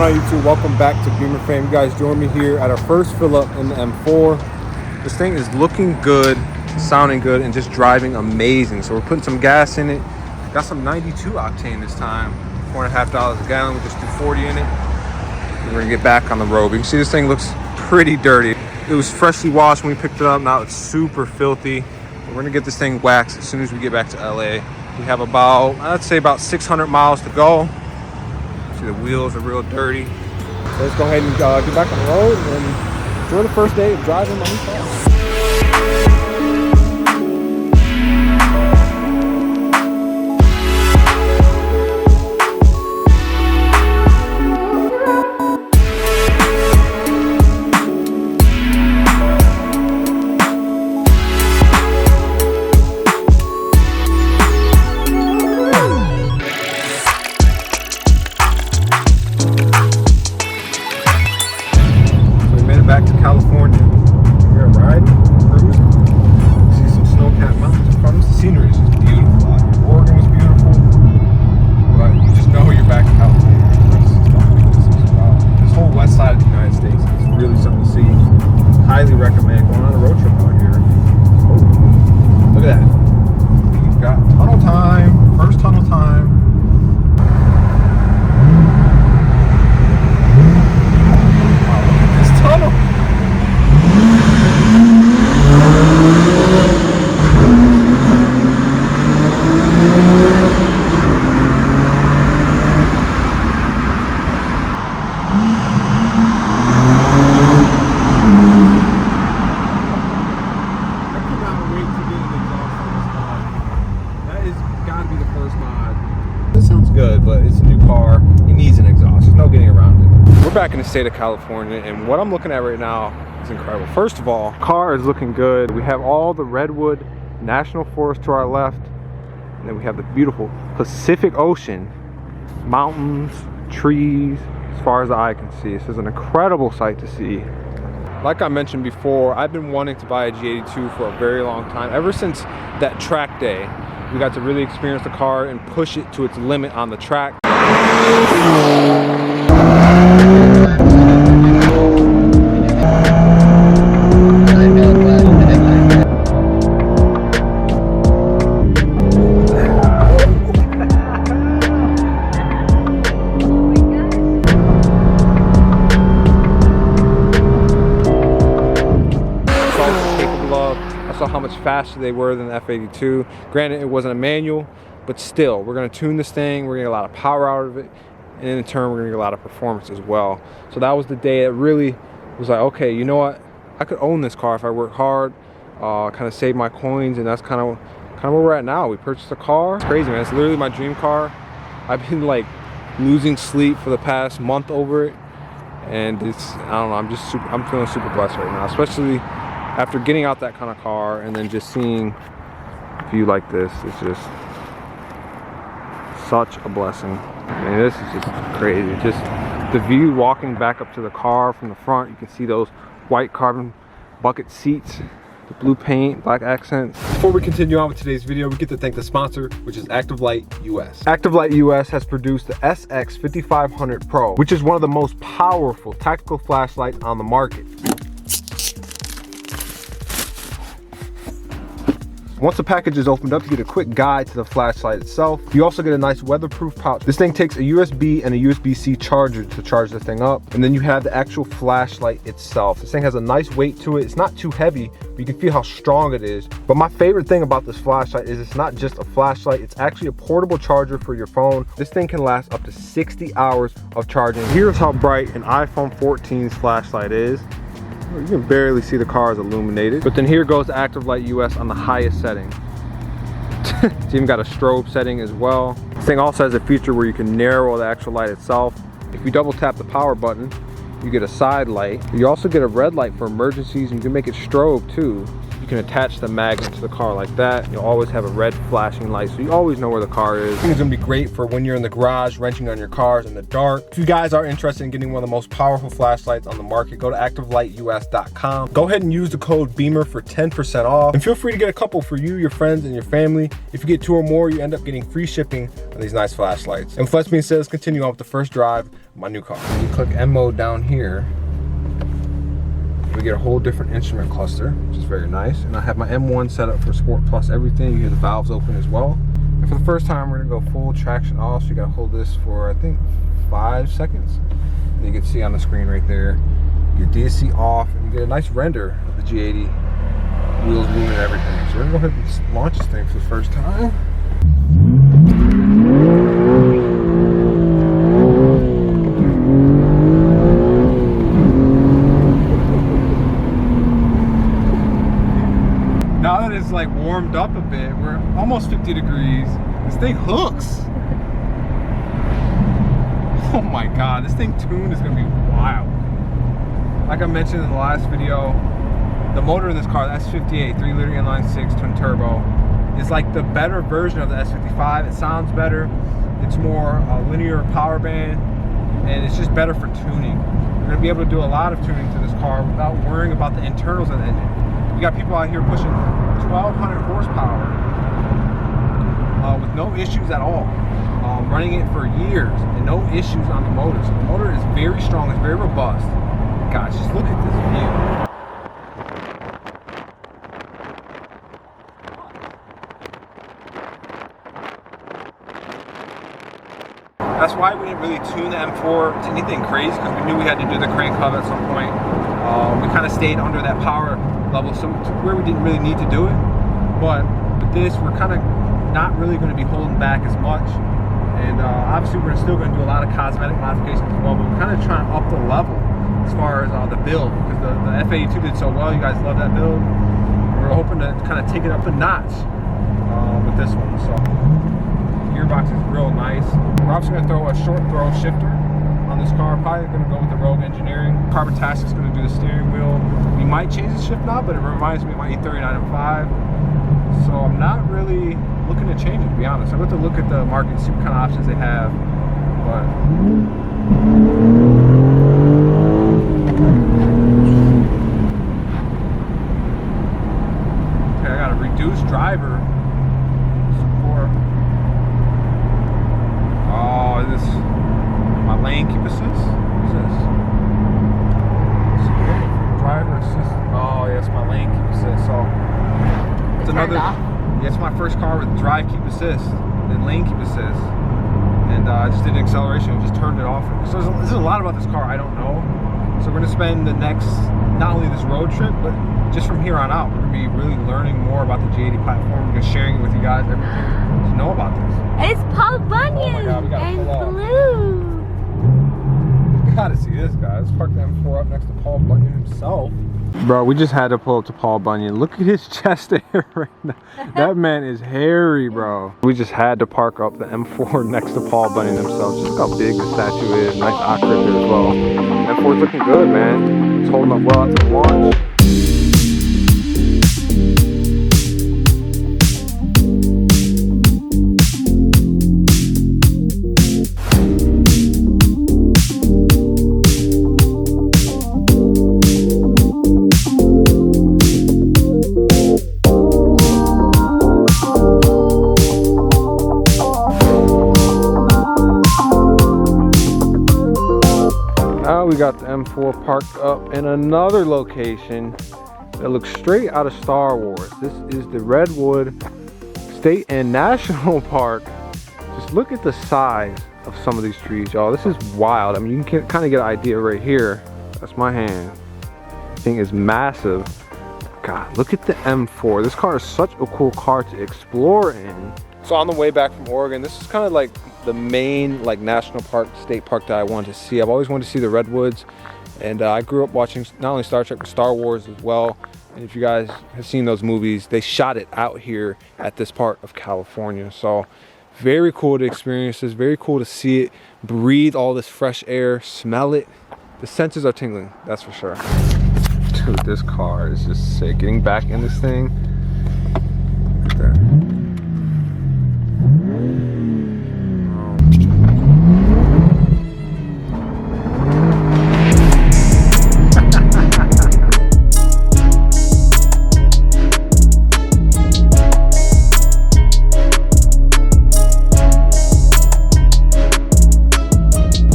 on YouTube? Welcome back to Beemer Fam. You guys join me here at our first fill up in the M4. This thing is looking good, sounding good, and just driving amazing. So we're putting some gas in it. Got some 92 octane this time, $4.50 a gallon. We just do 40 in it. And we're gonna get back on the road. You can see this thing looks pretty dirty. It was freshly washed when we picked it up. Now it's super filthy. We're gonna get this thing waxed as soon as we get back to LA. We have about, I'd say about 600 miles to go. See, the wheels are real dirty. So let's go ahead and get back on the road and enjoy the first day of driving my new car. Back to California. We're riding, cruising. See some snow-capped mountains in front of us. The scenery is just beautiful out here. Oregon was beautiful, but you just know you're back in California. This whole west side of the United States is really something to see. Highly recommend going on a road trip out here. Oh, look at that. We've got tunnel time. First tunnel time. Good, but it's a new car. It needs an exhaust. There's no getting around it. We're back in the state of California, and what I'm looking at right now is incredible. First of all, car is looking good. We have all the Redwood National Forest to our left, and then we have the beautiful Pacific Ocean, mountains, trees, as far as the eye can see. This is an incredible sight to see. Like I mentioned before, I've been wanting to buy a G82 for a very long time, ever since that track day. We got to really experience the car and push it to its limit on the track. I saw how much faster they were than the F82. Granted, it wasn't a manual, but still, we're gonna tune this thing, we're gonna get a lot of power out of it, and in turn, we're gonna get a lot of performance as well. So that was the day that really was like, okay, you know what? I could own this car if I work hard, kind of save my coins, and that's kind of where we're at now. We purchased a car. It's crazy, man. It's literally my dream car. I've been like losing sleep for the past month over it, and it's, I don't know, I'm feeling super blessed right now, especially after getting out that kind of car and then just seeing a view like this. It's just such a blessing. I mean, this is just crazy. Just the view walking back up to the car from the front, you can see those white carbon bucket seats, the blue paint, black accents. Before we continue on with today's video, we get to thank the sponsor, which is Active Light US. Active Light US has produced the SX5500 Pro, which is one of the most powerful tactical flashlights on the market. Once the package is opened up, you get a quick guide to the flashlight itself. You also get a nice weatherproof pouch. This thing takes a USB and a USB-C charger to charge the thing up. And then you have the actual flashlight itself. This thing has a nice weight to it. It's not too heavy, but you can feel how strong it is. But my favorite thing about this flashlight is it's not just a flashlight, it's actually a portable charger for your phone. This thing can last up to 60 hours of charging. Here's how bright an iPhone 14's flashlight is. You can barely see the car is illuminated. But then here goes the Active Light US on the highest setting. It's even got a strobe setting as well. This thing also has a feature where you can narrow the actual light itself. If you double tap the power button, you get a side light. You also get a red light for emergencies, and you can make it strobe too. You can attach the magnet to the car like that. You'll always have a red flashing light, so you always know where the car is. I think it's gonna be great for when you're in the garage wrenching on your cars in the dark. If you guys are interested in getting one of the most powerful flashlights on the market, go to activelightus.com. Go ahead and use the code Beemer for 10% off. And feel free to get a couple for you, your friends, and your family. If you get 2 or more, you end up getting free shipping on these nice flashlights. And with that being said, let's continue on with the first drive of my new car. You click M mode down here. We get a whole different instrument cluster, which is very nice. And I have my M1 set up for Sport Plus everything. You hear the valves open as well. And for the first time, we're gonna go full traction off. So you gotta hold this for, I think, 5 seconds. And you can see on the screen right there, your DSC off, and you get a nice render of the G80 wheels moving and everything. So we're gonna go ahead and launch this thing for the first time. Now that it's like warmed up a bit, we're almost 50 degrees. This thing hooks. Oh my God, this thing tuned is gonna be wild. Like I mentioned in the last video, the motor in this car, the S58 3-liter inline-6 twin turbo, is like the better version of the S55. It sounds better. It's more linear power band, and it's just better for tuning. You're gonna be able to do a lot of tuning to this car without worrying about the internals of the engine. You got people out here pushing 1,200 horsepower with no issues at all. Running it for years and no issues on the motor. So the motor is very strong, it's very robust. Gosh, just look at this view. That's why we didn't really tune the M4 to anything crazy, because we knew we had to do the crank hub at some point. We kind of stayed under that power level, so to where we didn't really need to do it. But with this, we're kind of not really going to be holding back as much. And obviously we're still going to do a lot of cosmetic modifications as well, but we're kind of trying to up the level as far as the build, because the F82 did so well. You guys love that build. We're hoping to kind of take it up a notch with this one. So gearbox is real nice. We're also going to throw a short throw shifter on this car. Probably going to go with the Rogue Engineering. Carbon Tastic is going to do the steering wheel. We might change the shift knob, but it reminds me of my E39 M5. So I'm not really looking to change it, to be honest. I'm going to look at the market and see what kind of options they have. But okay, I got a reduced driver support. Oh, this my lane keep assist. What is this? Driver assist. Oh, yes, my lane keep assist. So it's another. Yeah, it's my first car with drive keep assist and lane keep assist, and I just did an acceleration and just turned it off. So there's a lot about this car I don't know. So we're gonna spend the next, not only this road trip, but just from here on out, we're gonna be really learning more about the G80 platform. We're sharing it with you guys, everything to know about this. It's Paul Bunyan. Oh my God, we gotta and pull off. blue. You gotta see this, guys. Let's park the M4 up next to Paul Bunyan himself. Bro, we just had to pull up to Paul Bunyan. Look at his chest hair right now. That man is hairy, bro. We just had to park up the M4 next to Paul Bunyan himself. Just look how big the statue is. Nice octave there as well. M4's looking good, man. It's holding up well after the launch. We got the M4 parked up in another location that looks straight out of Star Wars. This is the Redwood State and National Park. Just look at the size of some of these trees, y'all. This is wild. I mean, you can kind of get an idea right here. That's my hand. The thing is massive. God, look at the M4. This car is such a cool car to explore in. So on the way back from Oregon, this is kind of like the main national park, state park that I wanted to see. I've always wanted to see the Redwoods, and I grew up watching not only Star Trek but Star Wars as well. And if you guys have seen those movies, they shot it out here at this part of California. So very cool to experience this, very cool to see it, breathe all this fresh air, smell it. The senses are tingling, that's for sure. Dude, this car is just sick. Getting back in this thing. Look at that.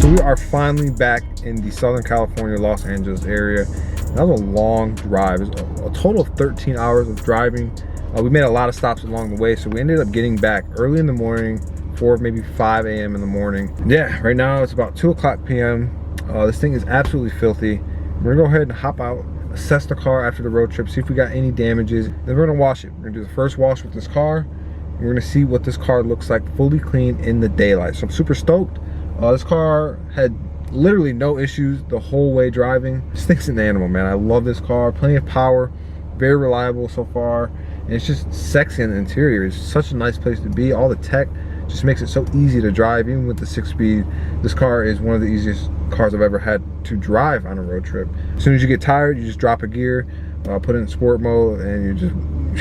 We are finally back in the Southern California, Los Angeles area. That was a long drive. It was a total of 13 hours of driving. We made a lot of stops along the way, so we ended up getting back early in the morning, 4, maybe 5 a.m. in the morning. Yeah, right now it's about 2 o'clock p.m. This thing is absolutely filthy. We're gonna go ahead and hop out, assess the car after the road trip, see if we got any damages. Then we're gonna wash it. We're gonna do the first wash with this car, and we're gonna see what this car looks like fully clean in the daylight. So I'm super stoked. This car had literally no issues the whole way driving. This thing's an animal, man. I love this car. Plenty of power, very reliable so far, and it's just sexy in the interior. It's such a nice place to be. All the tech just makes it so easy to drive. Even with the 6-speed, this car is one of the easiest cars I've ever had to drive on a road trip. As soon as you get tired, you just drop a gear, put it in sport mode, and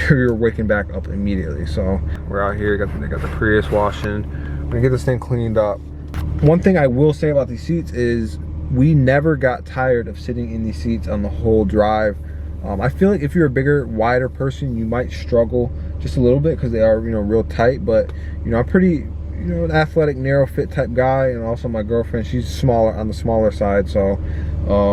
you're waking back up immediately. So we're out here, they got the Prius washing. We're gonna get this thing cleaned up. One thing I will say about these seats is we never got tired of sitting in these seats on the whole drive. I feel like if you're a bigger, wider person, you might struggle just a little bit because they are, real tight. But I'm pretty, an athletic, narrow fit type guy, and also my girlfriend, she's smaller, on the smaller side. So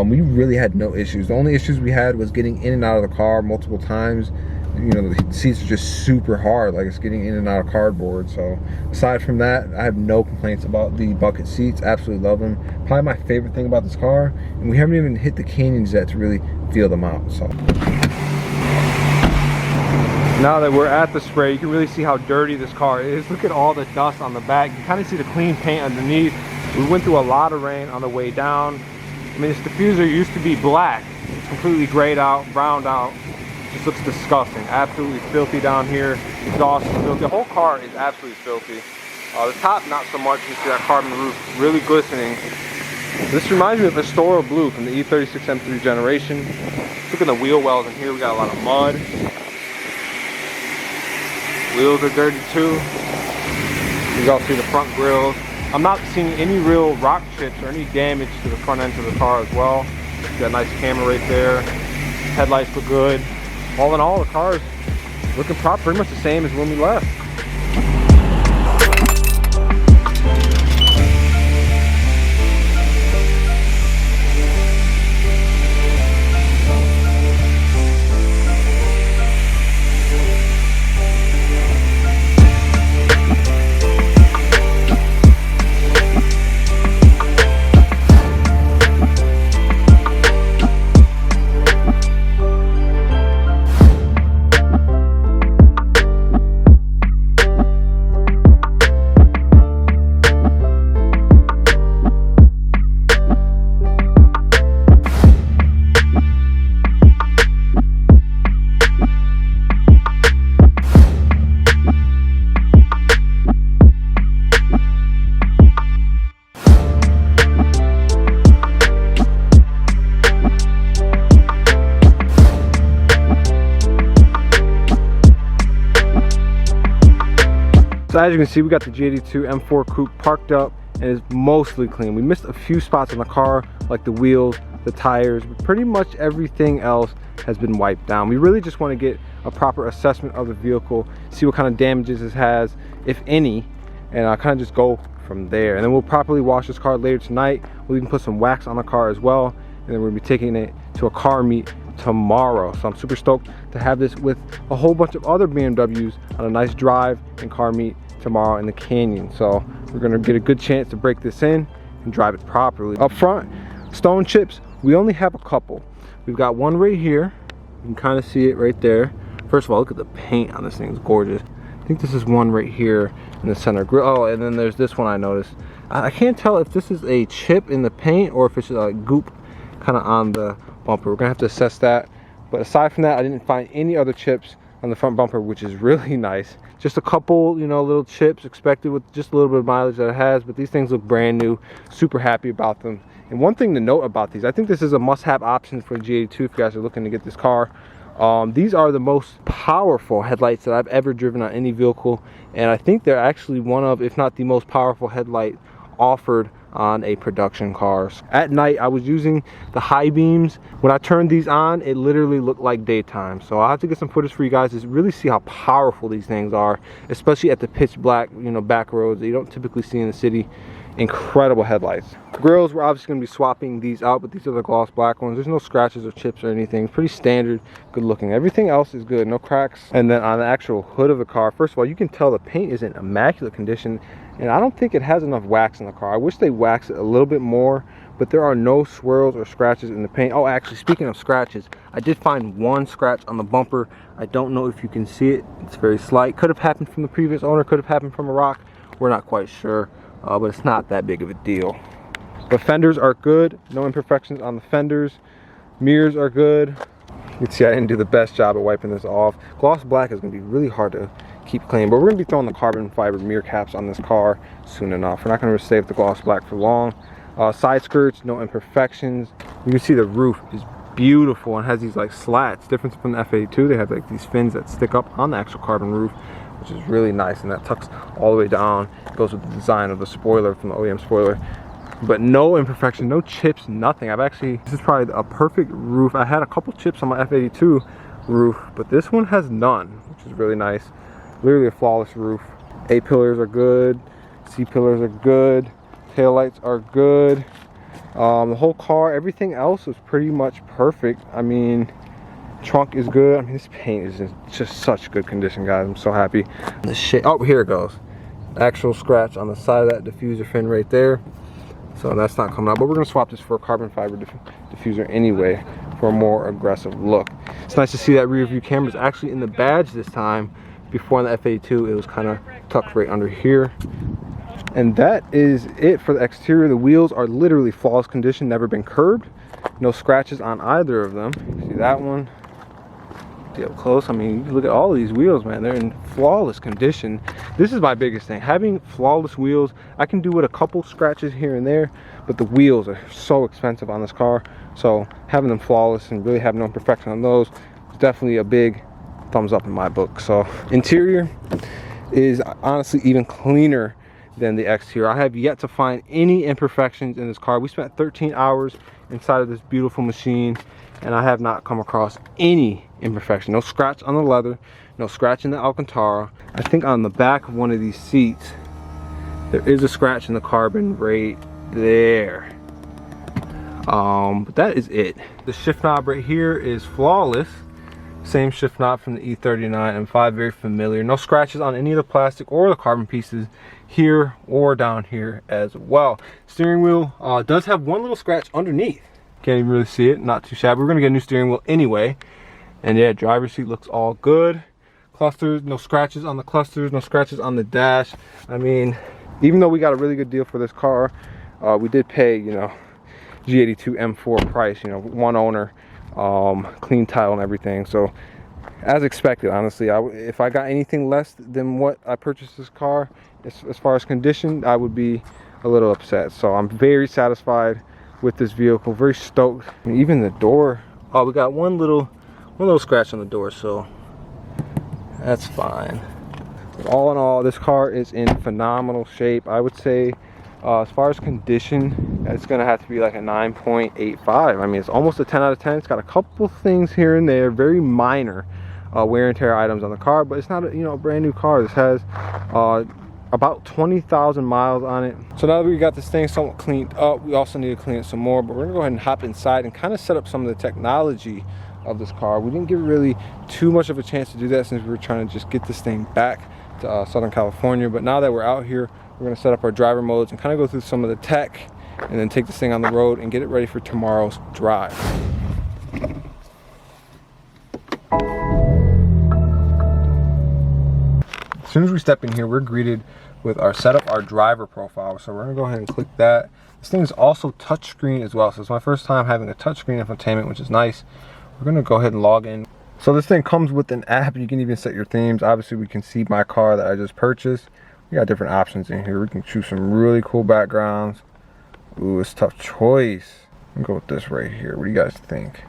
we really had no issues. The only issues we had was getting in and out of the car multiple times. The seats are just super hard, like it's getting in and out of cardboard. So aside from that, I have no complaints about the bucket seats. Absolutely love them. Probably my favorite thing about this car, and we haven't even hit the canyons yet to really feel them out. So now that we're at the spray, you can really see how dirty this car is. Look at all the dust on the back. You kind of see the clean paint underneath. We went through a lot of rain on the way down. I mean, this diffuser used to be black. It's completely grayed out, browned out. Just looks disgusting. Absolutely filthy down here. Exhaust is filthy. The whole car is absolutely filthy. The top, not so much. You see that carbon roof really glistening. This reminds me of Astoria Blue from the E36 M3 generation. Look at the wheel wells in here. We got a lot of mud. Wheels are dirty too. You can all see the front grills. I'm not seeing any real rock chips or any damage to the front end of the car as well. You got a nice camera right there. Headlights look good. All in all, the car is looking pretty much the same as when we left. So as you can see, we got the G82 M4 Coupe parked up and is mostly clean. We missed a few spots on the car, like the wheels, the tires, but pretty much everything else has been wiped down. We really just want to get a proper assessment of the vehicle, see what kind of damages it has, if any, and kind of just go from there. And then we'll properly wash this car later tonight. We'll even put some wax on the car as well, and then we'll be taking it to a car meet tomorrow. So I'm super stoked to have this with a whole bunch of other BMWs on a nice drive and car meet tomorrow in the canyon. So we're gonna get a good chance to break this in and drive it properly. Up front, stone chips, we only have a couple. We've got one right here. You can kind of see it right there. First of all, look at the paint on this thing, it's gorgeous. I think this is one right here in the center grill. Oh, and then there's this one I noticed. I can't tell if this is a chip in the paint or if it's like goop kind of on the bumper. We're gonna have to assess that. But aside from that, I didn't find any other chips on the front bumper, which is really nice. Just a couple, you know, little chips expected with just a little bit of mileage that it has, but these things look brand new. Super happy about them. And one thing to note about these, I think this is a must-have option for G82 if you guys are looking to get this car. These are the most powerful headlights that I've ever driven on any vehicle, and I think they're actually one of, if not the most powerful headlight offered on a production car. At night I was using the high beams. When I turned these on, it literally looked like daytime. So I'll have to get some footage for you guys to really see how powerful these things are, especially at the pitch black, you know, back roads that you don't typically see in the city. Incredible headlights. Grills, we're obviously going to be swapping these out, but these are the gloss black ones. There's no scratches or chips or anything. Pretty standard, good looking. Everything else is good, no cracks. And then on the actual hood of the car, first of all, you can tell the paint is in immaculate condition, and I don't think it has enough wax in the car. I wish they waxed it a little bit more, but there are no swirls or scratches in the paint. Oh, actually, speaking of scratches, I did find one scratch on the bumper. I don't know if you can see it. It's very slight. Could have happened from the previous owner, could have happened from a rock. We're not quite sure. But it's not that big of a deal. The fenders are good, no imperfections on the fenders. Mirrors are good. You can see I didn't do the best job of wiping this off. Gloss black is going to be really hard to keep clean, but we're going to be throwing the carbon fiber mirror caps on this car soon enough. We're not going to save the gloss black for long. Side skirts, no imperfections. You can see the roof is beautiful and has these like slats. Different from the F82, they have like these fins that stick up on the actual carbon roof, which is really nice, and that tucks all the way down. It goes with the design of the spoiler from the OEM spoiler. But no imperfection, no chips, nothing. This is probably a perfect roof. I had a couple chips on my F82 roof, but this one has none, which is really nice. Literally a flawless roof. A pillars are good, C pillars are good, taillights are good. The whole car, everything else is pretty much perfect. I mean, trunk is good. I mean, this paint is in just such good condition, guys. I'm so happy. The shit. Oh, here it goes. Actual scratch on the side of that diffuser fin right there. So that's not coming out, but we're gonna swap this for a carbon fiber diffuser anyway for a more aggressive look. It's nice to see that rear view camera is actually in the badge this time. Before on the F82, it was kind of tucked right under here. And that is it for the exterior. The wheels are literally flawless condition, never been curbed. No scratches on either of them. See that one? Up close. I mean, you look at all of these wheels, man, they're in flawless condition. This is my biggest thing, having flawless wheels. I can do with a couple scratches here and there, but the wheels are so expensive on this car, so having them flawless and really having no imperfection on those is definitely a big thumbs up in my book. So interior is honestly even cleaner than the exterior. I have yet to find any imperfections in this car. We spent 13 hours inside of this beautiful machine, and I have not come across any imperfection. No scratch on the leather, no scratch in the Alcantara. I think on the back of one of these seats there is a scratch in the carbon right there. But that is it. The shift knob right here is flawless. Same shift knob from the E39 M5, very familiar. No scratches on any of the plastic or the carbon pieces here or down here as well. Steering wheel does have one little scratch underneath. Can't even really see it, not too shabby. We're gonna get a new steering wheel anyway. And yeah, driver's seat looks all good. Clusters, no scratches on the clusters, no scratches on the dash. I mean, even though we got a really good deal for this car, we did pay, you know, G82 M4 price, you know, one owner, clean title and everything. So as expected, honestly, if I got anything less than what I purchased this car, as far as condition, I would be a little upset. So I'm very satisfied with this vehicle, very stoked. I mean, even the door, oh, we got one little scratch on the door, so that's fine. But all in all, this car is in phenomenal shape. I would say as far as condition, it's gonna have to be like a 9.85. I mean, it's almost a 10 out of 10. It's got a couple things here and there, very minor wear and tear items on the car, but it's not a, you know, a brand new car. This has about 20,000 miles on it. So now that we got this thing somewhat cleaned up, we also need to clean it some more, but we're gonna go ahead and hop inside and kind of set up some of the technology of this car. We didn't give really too much of a chance to do that since we were trying to just get this thing back to Southern California. But now that we're out here, we're gonna set up our driver modes and kind of go through some of the tech and then take this thing on the road and get it ready for tomorrow's drive. As soon as we step in here, we're greeted with our setup, our driver profile. So we're gonna go ahead and click that. This thing is also touchscreen as well. So it's my first time having a touchscreen infotainment, which is nice. We're gonna go ahead and log in. So this thing comes with an app. You can even set your themes. Obviously we can see my car that I just purchased. We got different options in here. We can choose some really cool backgrounds. Ooh, it's a tough choice. I'm gonna go with this right here. What do you guys think?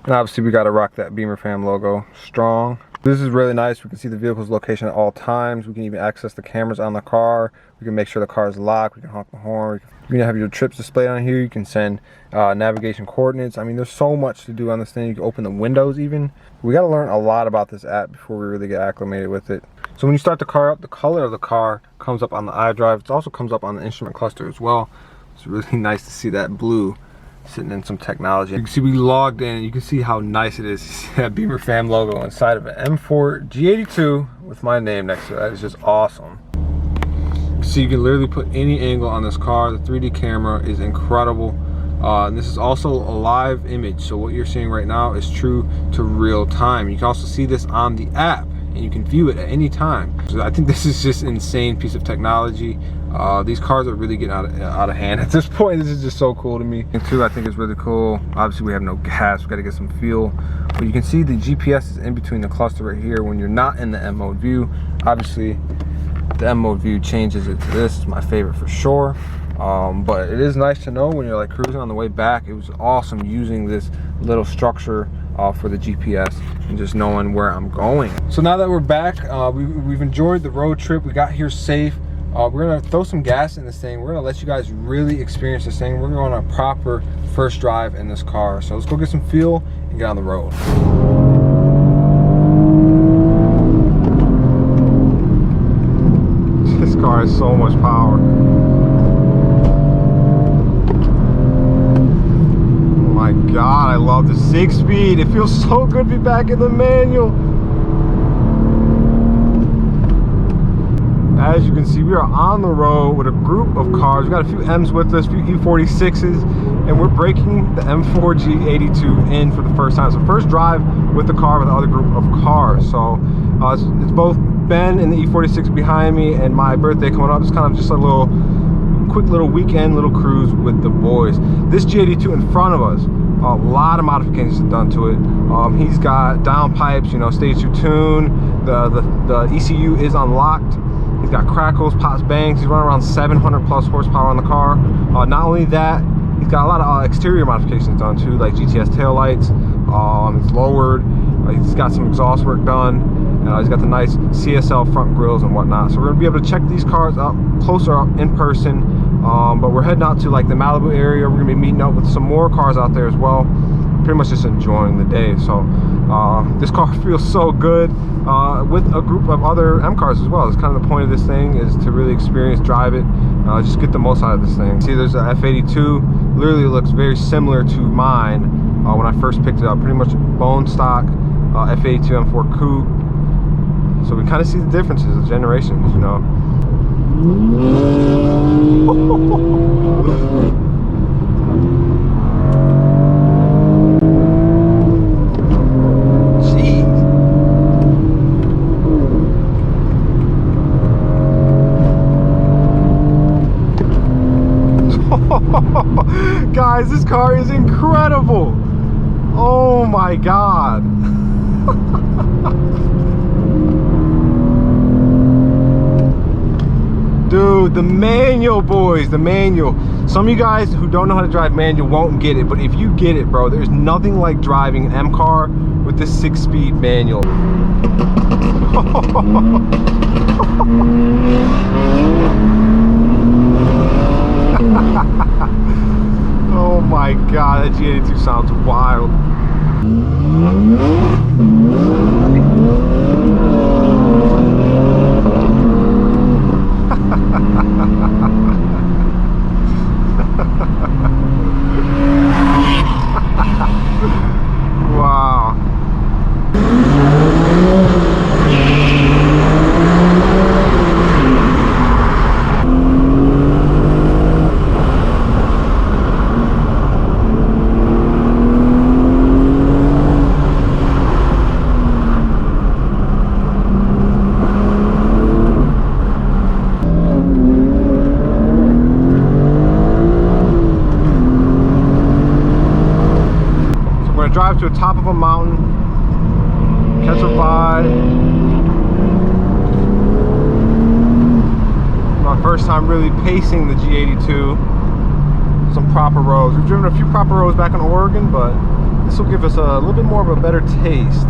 And obviously we gotta rock that Beemer Fam logo. Strong. This is really nice. We can see the vehicle's location at all times. We can even access the cameras on the car. We can make sure the car is locked. We can honk the horn. You can have your trips displayed on here. You can send navigation coordinates. I mean, there's so much to do on this thing. You can open the windows even. We got to learn a lot about this app before we really get acclimated with it. So when you start the car up, the color of the car comes up on the iDrive. It also comes up on the instrument cluster as well. It's really nice to see that blue sitting in some technology. You can see we logged in. You can see how nice it is. You see that Beemer Fam logo inside of an M4 G82 with my name next to it. That is just awesome. So you can literally put any angle on this car. The 3D camera is incredible. And this is also a live image. So what you're seeing right now is true to real time. You can also see this on the app and you can view it at any time. So I think this is just an insane piece of technology. These cars are really getting out of hand at this point. This is just so cool to me. And two, I think it's really cool. Obviously we have no gas, we gotta get some fuel. But you can see the GPS is in between the cluster right here when you're not in the M mode view. Obviously the M mode view changes it to this. It's my favorite for sure. But it is nice to know when you're like cruising on the way back. It was awesome using this little structure for the GPS and just knowing where I'm going. So now that we're back, we've enjoyed the road trip. We got here safe. We're gonna throw some gas in this thing. We're gonna let you guys really experience this thing. We're going on a proper first drive in this car. So let's go get some fuel and get on the road. This car has so much power. Oh my God, I love the 6-speed. It feels so good to be back in the manual. As you can see, we are on the road with a group of cars. We got a few M's with us, a few E46s, and we're breaking the M4 G82 in for the first time. So first drive with the car with the other group of cars. So it's both Ben and the E46 behind me and my birthday coming up. It's kind of just a little quick little weekend, little cruise with the boys. This G82 in front of us, a lot of modifications done to it. He's got downpipes, you know, stage 2 tune. The ECU is unlocked. He's got crackles, pops, bangs. He's running around 700 plus horsepower on the car. Not only that, he's got a lot of exterior modifications done too, like GTS taillights. It's lowered. He's got some exhaust work done. He's got the nice CSL front grills and whatnot. So we're gonna be able to check these cars up closer up in person. But we're heading out to like the Malibu area. We're gonna be meeting up with some more cars out there as well. Pretty much just enjoying the day. So this car feels so good with a group of other M cars as well. It's kind of the point of this thing, is to really experience, drive it, just get the most out of this thing. See, there's a F82. Literally looks very similar to mine when I first picked it up. Pretty much bone stock F82 M4 coupe. So we kind of see the differences of generations, you know. Guys, this car is incredible. Oh my God. Dude, the manual, boys, the manual. Some of you guys who don't know how to drive manual won't get it, but if you get it, bro, there's nothing like driving an M car with this 6-speed manual. Oh my God, that G82 sounds wild. Wow. Drive to the top of a mountain, Catch a vibe. My first time really pacing the G82. Some proper roads. We've driven a few proper roads back in Oregon, but this will give us a little bit more of a better taste.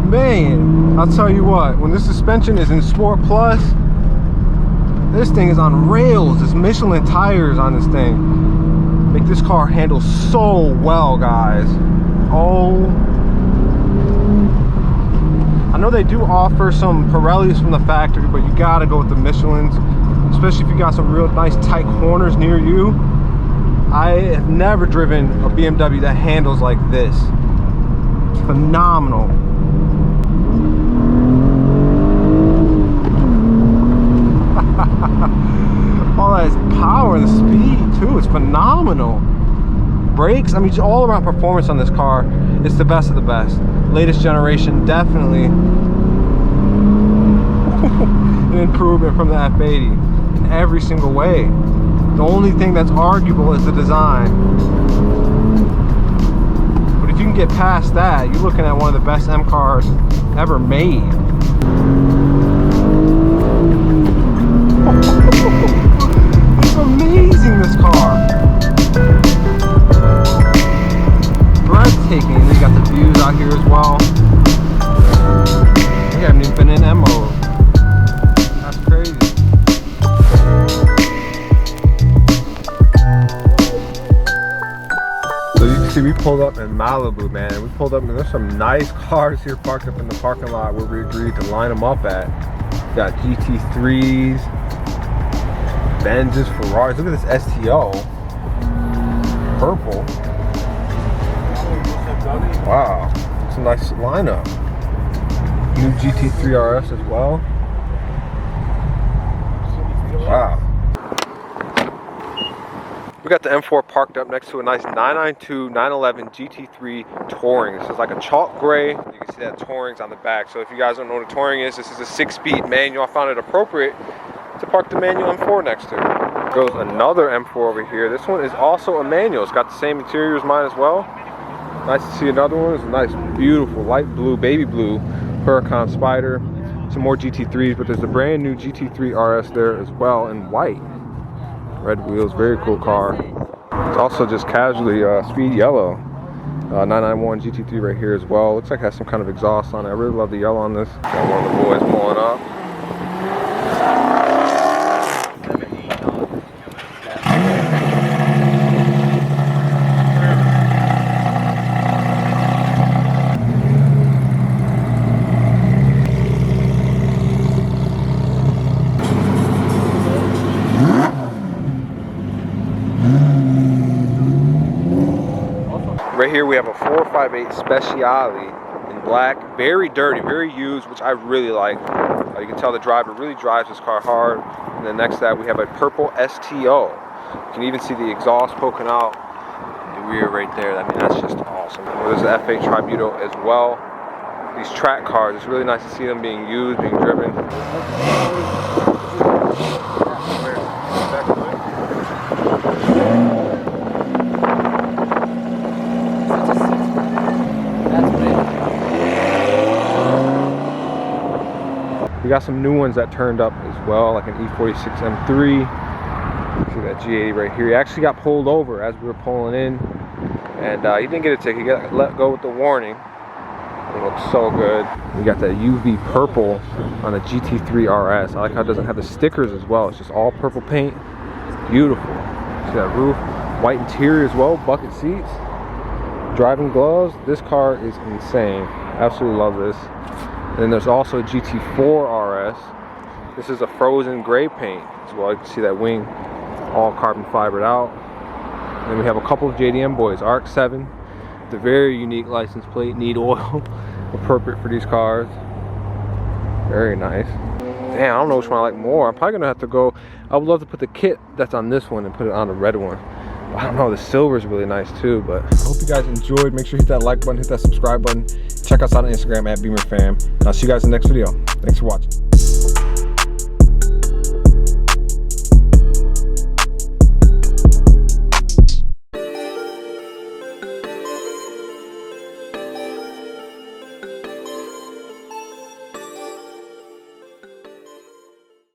Man, I'll tell you what, when this suspension is in Sport Plus, this thing is on rails. There's Michelin tires on this thing. Make this car handle so well, guys. Oh, I know they do offer some Pirellis from the factory, but you gotta go with the Michelins, especially if you got some real nice tight corners near you. I have never driven a BMW that handles like this. It's phenomenal. All that power and the speed too, it's phenomenal. Brakes, I mean, all around performance on this car, it's the best of the best. Latest generation, definitely an improvement from the F80 in every single way. The only thing that's arguable is the design. But if you can get past that, you're looking at one of the best M cars ever made. It's amazing, this car. Breathtaking. And then you got the views out here as well. We haven't even been in M mode. That's crazy. So you can see we pulled up in Malibu, man. We pulled up and there's some nice cars here parked up in the parking lot where we agreed to line them up at. Got GT3s, Benzes, Ferraris. Look at this STO. Purple. Wow. It's a nice lineup. New GT3 RS as well. Wow. We got the M4 parked up next to a nice 992 911 GT3 Touring. This is like a chalk gray. You can see that Touring's on the back. So if you guys don't know what a Touring is, this is a 6-speed manual. I found it appropriate to park the manual M4 next to. Goes another M4 over here. This one is also a manual. It's got the same interior as mine as well. Nice to see another one. It's a nice, beautiful, light blue, baby blue Huracan Spider. Some more GT3s, but there's a brand new GT3 RS there as well in white. Red wheels, very cool car. It's also just casually speed yellow. 991 GT3 right here as well. Looks like it has some kind of exhaust on it. I really love the yellow on this. Got one of the boys pulling up. Right here we have a 458 Speciale in black, very dirty, very used, which I really like. You can tell the driver really drives this car hard. And then next to that we have a purple STO. You can even see the exhaust poking out in the rear right there. I mean, that's just awesome. There's the F8 Tributo as well. These track cars, it's really nice to see them being used, being driven. We got some new ones that turned up as well, like an E46 M3. See that G80 right here. He actually got pulled over as we were pulling in, and he didn't get a ticket. He got let go with the warning. It looks so good. We got that UV purple on a GT3 RS. I like how it doesn't have the stickers as well. It's just all purple paint. Beautiful. See that roof? White interior as well. Bucket seats. Driving gloves. This car is insane. Absolutely love this. And then there's also a GT4 RS. This is a frozen gray paint as well. You can see that wing all carbon fibered out. And then we have a couple of JDM boys. RX-7, the very unique license plate, need oil, appropriate for these cars. Very nice. Damn, I don't know which one I like more. I'm probably gonna have to go. I would love to put the kit that's on this one and put it on the red one. I don't know, the silver is really nice too, but I hope you guys enjoyed. Make sure you hit that like button, hit that subscribe button. Check us out on Instagram at Beemer Fam. And I'll see you guys in the next video. Thanks for watching.